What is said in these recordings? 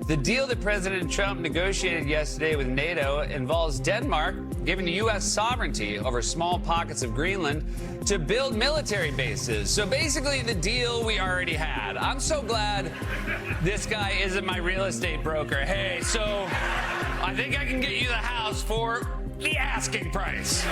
The deal that President Trump negotiated yesterday with NATO involves Denmark giving the U.S. sovereignty over small pockets of Greenland to build military bases. So basically the deal we already had. I'm so glad this guy isn't my real estate broker. Hey, so I think I can get you the house for the asking price.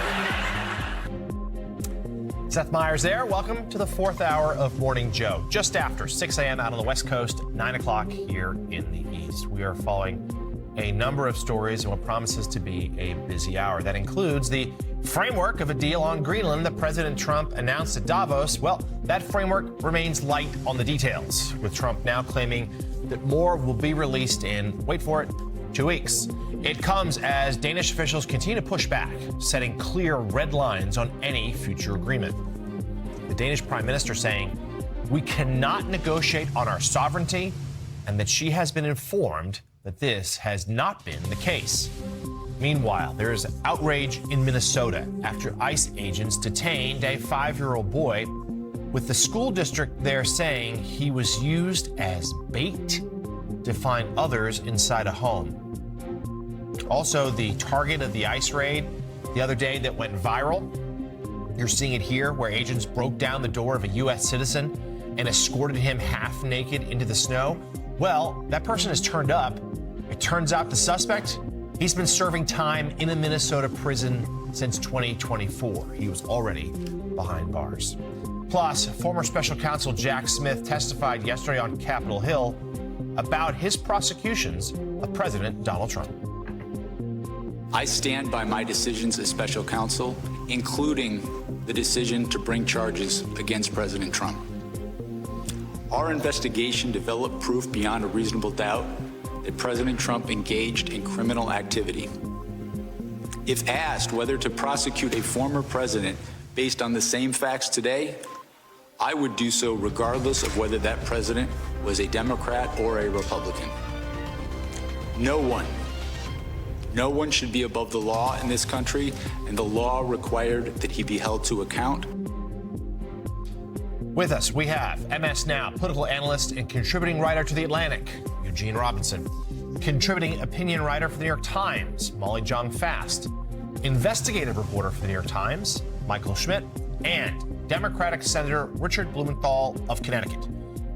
Seth Meyers there. Welcome to the fourth hour of Morning Joe. Just after 6 a.m. out on the West Coast, 9 o'clock here in the East. We are following a number of stories in what promises to be a busy hour. That includes the framework of a deal on Greenland that President Trump announced at Davos. Well, that framework remains light on the details, with Trump now claiming that more will be released in, wait for it, 2 weeks. It comes as Danish officials continue to push back, setting clear red lines on any future agreement. The Danish prime minister saying, we cannot negotiate on our sovereignty, and that she has been informed that this has not been the case. Meanwhile, there is outrage in Minnesota after ICE agents detained a 5-year-old boy, with the school district there saying he was used as bait to find others inside a home. Also, the target of the ICE raid the other day that went viral. You're seeing it here, where agents broke down the door of a U.S. citizen and escorted him half naked into the snow. Well, that person has turned up. It turns out the suspect, he's been serving time in a Minnesota prison since 2024. He was already behind bars. Plus, former special counsel Jack Smith testified yesterday on Capitol Hill about his prosecutions of President Donald Trump. I stand by my decisions as special counsel, including the decision to bring charges against President Trump. Our investigation developed proof beyond a reasonable doubt that President Trump engaged in criminal activity. If asked whether to prosecute a former president based on the same facts today, I would do so regardless of whether that president was a Democrat or a Republican. No one should be above the law in this country, and the law required that he be held to account. With us, we have MS Now political analyst and contributing writer to The Atlantic, Eugene Robinson, contributing opinion writer for The New York Times, Molly Jong-Fast, investigative reporter for The New York Times, Michael Schmidt, and Democratic Senator Richard Blumenthal of Connecticut.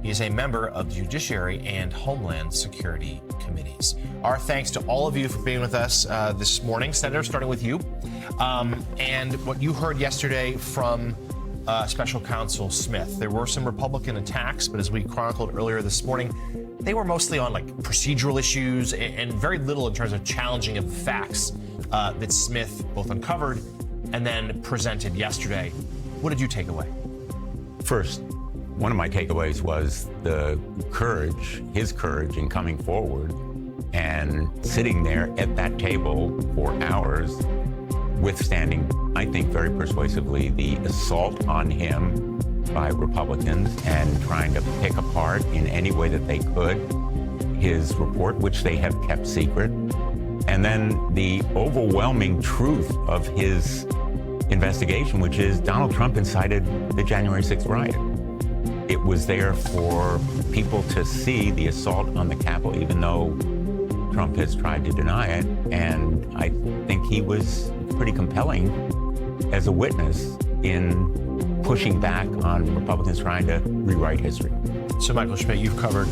He is a member of the Judiciary and Homeland Security Committees. Our thanks to all of you for being with us this morning. Senator, starting with you. And what you heard yesterday from Special Counsel Smith. There were some Republican attacks, but as we chronicled earlier this morning, they were mostly on like procedural issues and very little in terms of challenging of the facts that Smith both uncovered and then presented yesterday. What did you take away? First, one of my takeaways was the courage, his courage in coming forward and sitting there at that table for hours, withstanding, I think very persuasively, the assault on him by Republicans and trying to pick apart in any way that they could his report, which they have kept secret, and then the overwhelming truth of his investigation, which is Donald Trump incited the January 6th riot. It was there for people to see the assault on the Capitol, even though Trump has tried to deny it, and I think he was pretty compelling as a witness in pushing back on Republicans trying to rewrite history. So, Michael Schmidt, you've covered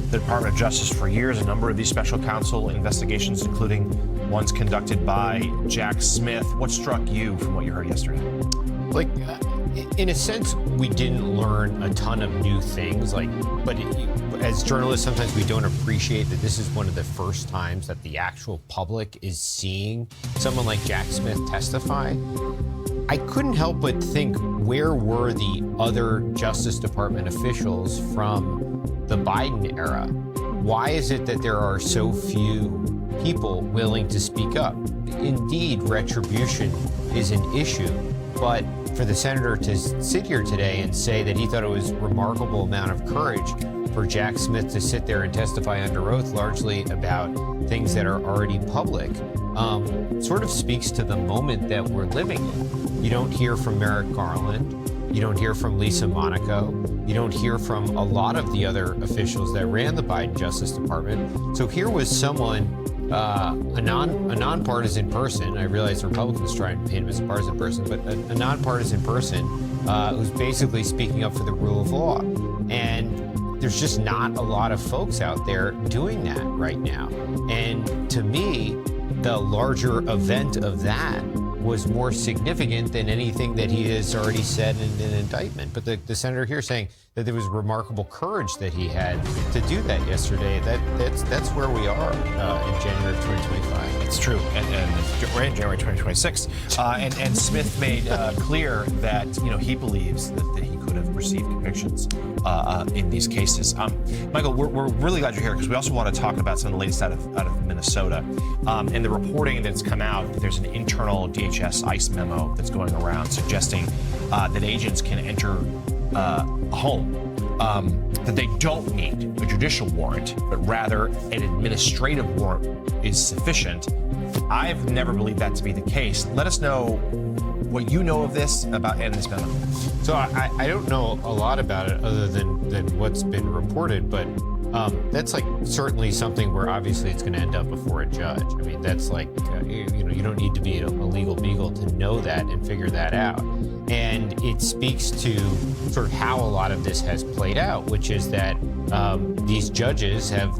the Department of Justice for years, a number of these special counsel investigations, including ones conducted by Jack Smith. What struck you from what you heard yesterday? In a sense, we didn't learn a ton of new things, but as journalists, sometimes we don't appreciate that this is one of the first times that the actual public is seeing someone like Jack Smith testify. I couldn't help but think, where were the other Justice Department officials from the Biden era? Why is it that there are so few people willing to speak up? Indeed, retribution is an issue, but for the senator to sit here today and say that he thought it was a remarkable amount of courage for Jack Smith to sit there and testify under oath largely about things that are already public, sort of speaks to the moment that we're living in. You don't hear from Merrick Garland. You don't hear from Lisa Monaco. You don't hear from a lot of the other officials that ran the Biden Justice Department. So here was someone, a nonpartisan person. I realize Republicans try and paint him as a partisan person, but a nonpartisan person who's basically speaking up for the rule of law. And there's just not a lot of folks out there doing that right now. And to me, the larger event of that was more significant than anything that he has already said in an indictment. But the senator here saying that there was remarkable courage that he had to do that yesterday, that's where we are in January of 2025. It's true, and we're in January 2026. And Smith made clear that he believes that he could have received convictions in these cases. Michael, we're really glad you're here because we also want to talk about some of the latest out of Minnesota. In the reporting that's come out, there's an internal DHS ICE memo that's going around suggesting that agents can enter a home, that they don't need a judicial warrant, but rather an administrative warrant is sufficient. I've never believed that to be the case. Let us know what you know of this and this memo. So I don't know a lot about it other than what's been reported, but that's like certainly something where obviously it's going to end up before a judge. I mean, that's like, you don't need to be a legal beagle to know that and figure that out. And it speaks to sort of how a lot of this has played out, which is that these judges have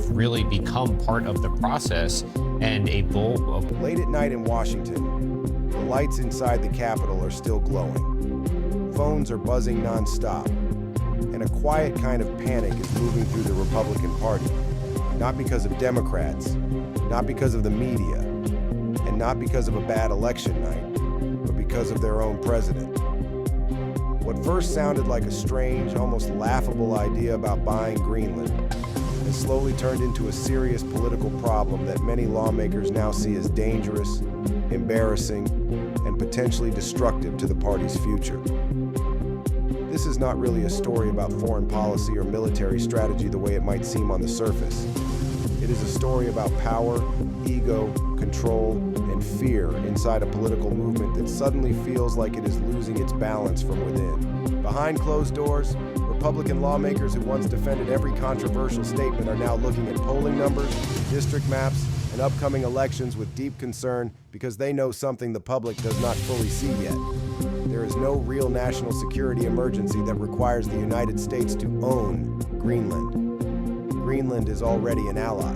really become part of the process and a bull. Late at night in Washington, the lights inside the Capitol are still glowing. Phones are buzzing nonstop. And a quiet kind of panic is moving through the Republican Party. Not because of Democrats, not because of the media, and not because of a bad election night, but because of their own president. What first sounded like a strange, almost laughable idea about buying Greenland has slowly turned into a serious political problem that many lawmakers now see as dangerous, embarrassing, and potentially destructive to the party's future. This is not really a story about foreign policy or military strategy the way it might seem on the surface. It is a story about power, ego, control, and fear inside a political movement that suddenly feels like it is losing its balance from within. Behind closed doors, Republican lawmakers who once defended every controversial statement are now looking at polling numbers, district maps, and upcoming elections with deep concern because they know something the public does not fully see yet. There is no real national security emergency that requires the United States to own Greenland. Greenland is already an ally.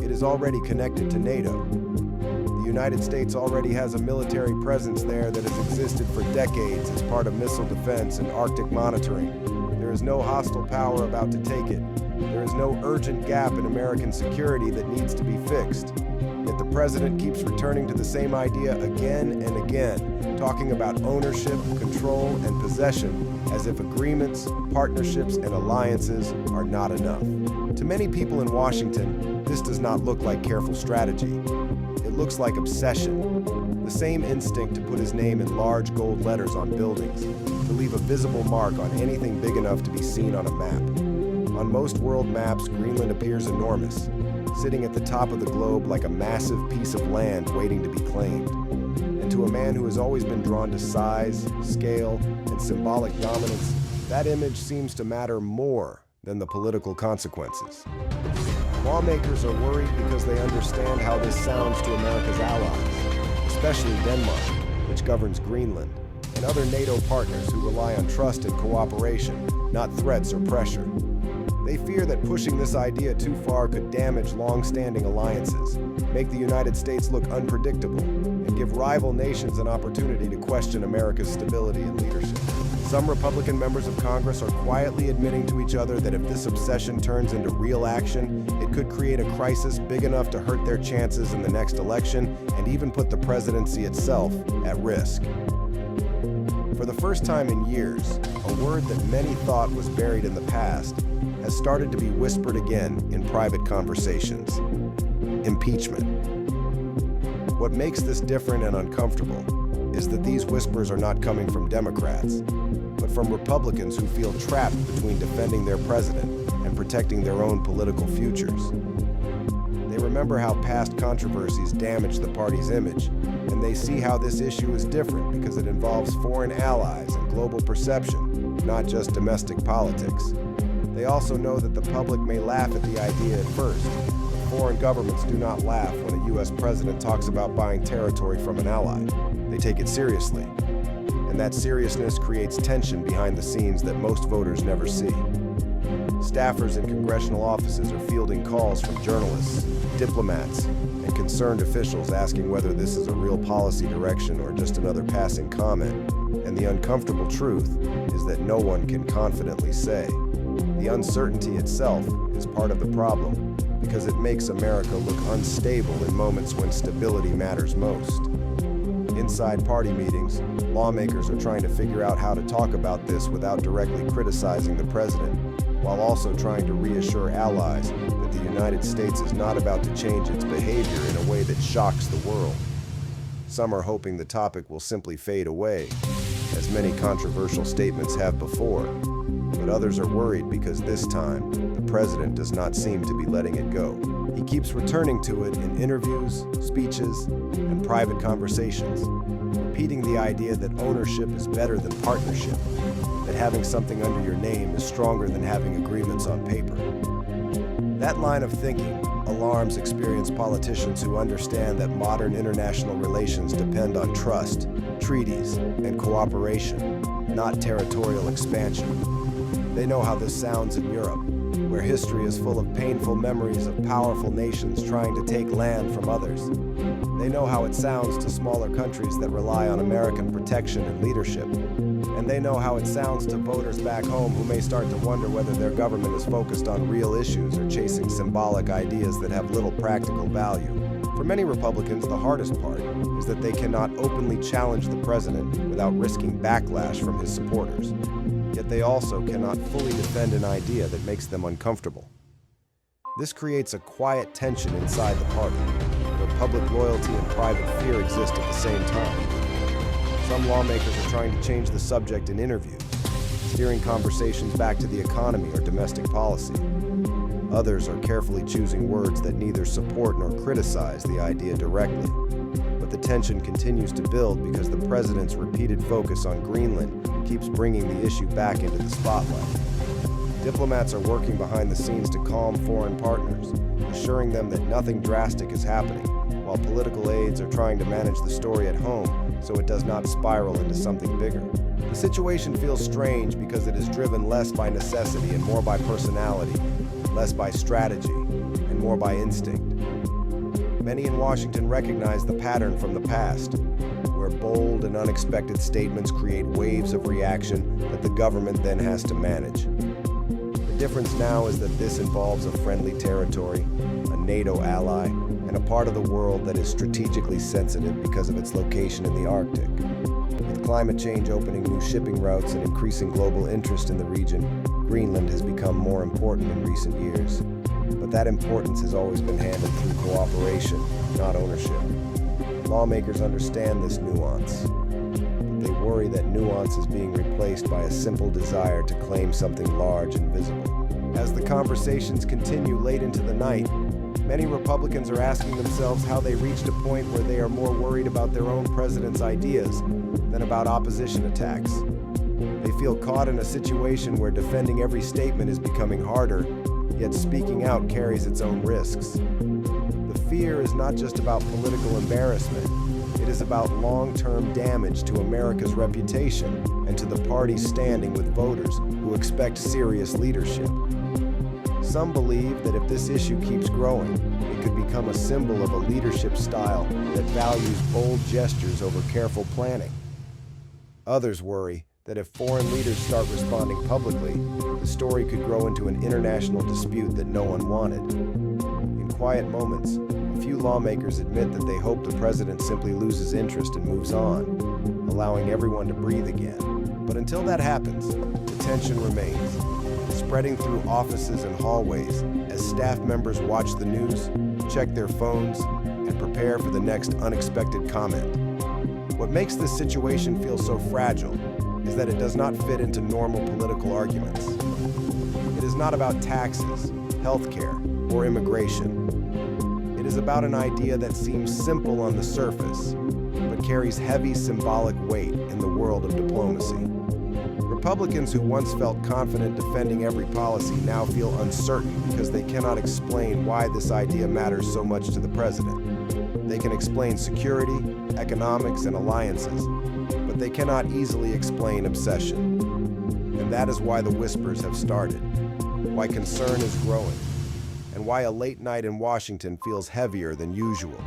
It is already connected to NATO. The United States already has a military presence there that has existed for decades as part of missile defense and Arctic monitoring. There is no hostile power about to take it. There is no urgent gap in American security that needs to be fixed. Yet the president keeps returning to the same idea again and again, talking about ownership, control, and possession as if agreements, partnerships, and alliances are not enough. To many people in Washington, this does not look like careful strategy. It looks like obsession. The same instinct to put his name in large gold letters on buildings, to leave a visible mark on anything big enough to be seen on a map. On most world maps, Greenland appears enormous, sitting at the top of the globe like a massive piece of land waiting to be claimed. And to a man who has always been drawn to size, scale, and symbolic dominance, that image seems to matter more than the political consequences. Lawmakers are worried because they understand how this sounds to America's allies, especially Denmark, which governs Greenland, and other NATO partners who rely on trust and cooperation, not threats or pressure. They fear that pushing this idea too far could damage long-standing alliances, make the United States look unpredictable, and give rival nations an opportunity to question America's stability and leadership. Some Republican members of Congress are quietly admitting to each other that if this obsession turns into real action, it could create a crisis big enough to hurt their chances in the next election and even put the presidency itself at risk. For the first time in years, a word that many thought was buried in the past has started to be whispered again in private conversations. Impeachment. What makes this different and uncomfortable is that these whispers are not coming from Democrats, but from Republicans who feel trapped between defending their president and protecting their own political futures. They remember how past controversies damaged the party's image, and and they see how this issue is different because it involves foreign allies and global perception, not just domestic politics. They also know that the public may laugh at the idea at first, but foreign governments do not laugh when a U.S. president talks about buying territory from an ally. They take it seriously, and that seriousness creates tension behind the scenes that most voters never see. Staffers in congressional offices are fielding calls from journalists, diplomats, and concerned officials asking whether this is a real policy direction or just another passing comment. And the uncomfortable truth is that no one can confidently say. The uncertainty itself is part of the problem because it makes America look unstable in moments when stability matters most. Inside party meetings, lawmakers are trying to figure out how to talk about this without directly criticizing the president, while also trying to reassure allies that the United States is not about to change its behavior in a way that shocks the world. Some are hoping the topic will simply fade away, as many controversial statements have before, but others are worried because this time, the president does not seem to be letting it go. He keeps returning to it in interviews, speeches, and private conversations, repeating the idea that ownership is better than partnership, that having something under your name is stronger than having agreements on paper. That line of thinking alarms experienced politicians who understand that modern international relations depend on trust, treaties, and cooperation, not territorial expansion. They know how this sounds in Europe, where history is full of painful memories of powerful nations trying to take land from others. They know how it sounds to smaller countries that rely on American protection and leadership. And they know how it sounds to voters back home who may start to wonder whether their government is focused on real issues or chasing symbolic ideas that have little practical value. For many Republicans, the hardest part is that they cannot openly challenge the president without risking backlash from his supporters. Yet they also cannot fully defend an idea that makes them uncomfortable. This creates a quiet tension inside the party, where public loyalty and private fear exist at the same time. Some lawmakers are trying to change the subject in interviews, steering conversations back to the economy or domestic policy. Others are carefully choosing words that neither support nor criticize the idea directly. But the tension continues to build because the president's repeated focus on Greenland keeps bringing the issue back into the spotlight. Diplomats are working behind the scenes to calm foreign partners, assuring them that nothing drastic is happening, while political aides are trying to manage the story at home so it does not spiral into something bigger. The situation feels strange because it is driven less by necessity and more by personality, less by strategy and more by instinct. Many in Washington recognize the pattern from the past, where bold and unexpected statements create waves of reaction that the government then has to manage. The difference now is that this involves a friendly territory, a NATO ally, and a part of the world that is strategically sensitive because of its location in the Arctic. With climate change opening new shipping routes and increasing global interest in the region, Greenland has become more important in recent years. But that importance has always been handled through cooperation, not ownership. Lawmakers understand this nuance, but they worry that nuance is being replaced by a simple desire to claim something large and visible. As the conversations continue late into the night, many Republicans are asking themselves how they reached a point where they are more worried about their own president's ideas than about opposition attacks. They feel caught in a situation where defending every statement is becoming harder, yet speaking out carries its own risks. The fear is not just about political embarrassment, it is about long-term damage to America's reputation and to the party's standing with voters who expect serious leadership. Some believe that if this issue keeps growing, it could become a symbol of a leadership style that values bold gestures over careful planning. Others worry that if foreign leaders start responding publicly, the story could grow into an international dispute that no one wanted. In quiet moments, a few lawmakers admit that they hope the president simply loses interest and moves on, allowing everyone to breathe again. But until that happens, the tension remains, spreading through offices and hallways as staff members watch the news, check their phones, and prepare for the next unexpected comment. What makes this situation feel so fragile is that it does not fit into normal political arguments. It is not about taxes, healthcare, or immigration. It is about an idea that seems simple on the surface, but carries heavy symbolic weight in the world of diplomacy. Republicans who once felt confident defending every policy now feel uncertain because they cannot explain why this idea matters so much to the president. They can explain security, economics, and alliances, but they cannot easily explain obsession. And that is why the whispers have started, why concern is growing, and why a late night in Washington feels heavier than usual.